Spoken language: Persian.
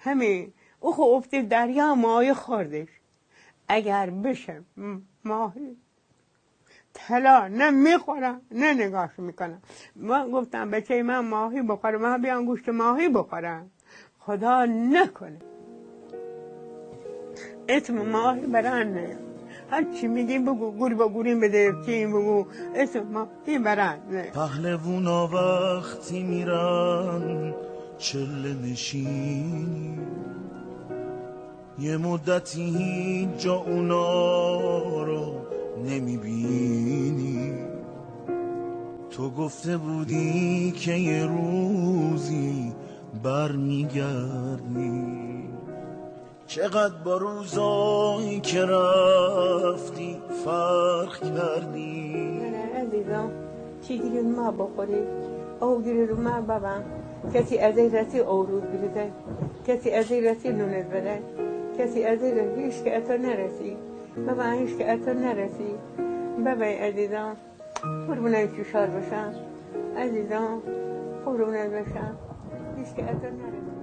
همین او خب افتید دریا ماهی خوردش. اگر بشه ماهی طلا نه میخورم نه نگاش میکنم. من گفتم بچه من ماهی بخورم، من بیان گوشت ماهی بخورم، خدا نکنه اسم ماهی برن هر چی میگی بگو، گوری با گوریم بده، چی بگو، اسم ماهی برن. پهلوونا وقتی میرن چله نشینی، یه مدتی هیچ جا اونا رو نمیبینی. تو گفته بودی که یه روزی برمیگردی، چقدر با روزایی که رفتی فرق کردی. نه عزیزم چی گیری ما بخوری او گیری رو ما ببن، کسی از این رسی اورود بریده، کسی از این رسی نونت بده، کسی از این رسی هیچ که اتو نرسی ببن، هیچ که اتو نرسی ببن عزیزم. قربونای چوشار بشم عزیزم، قربونت بشم، هیچ که اتو نرسی.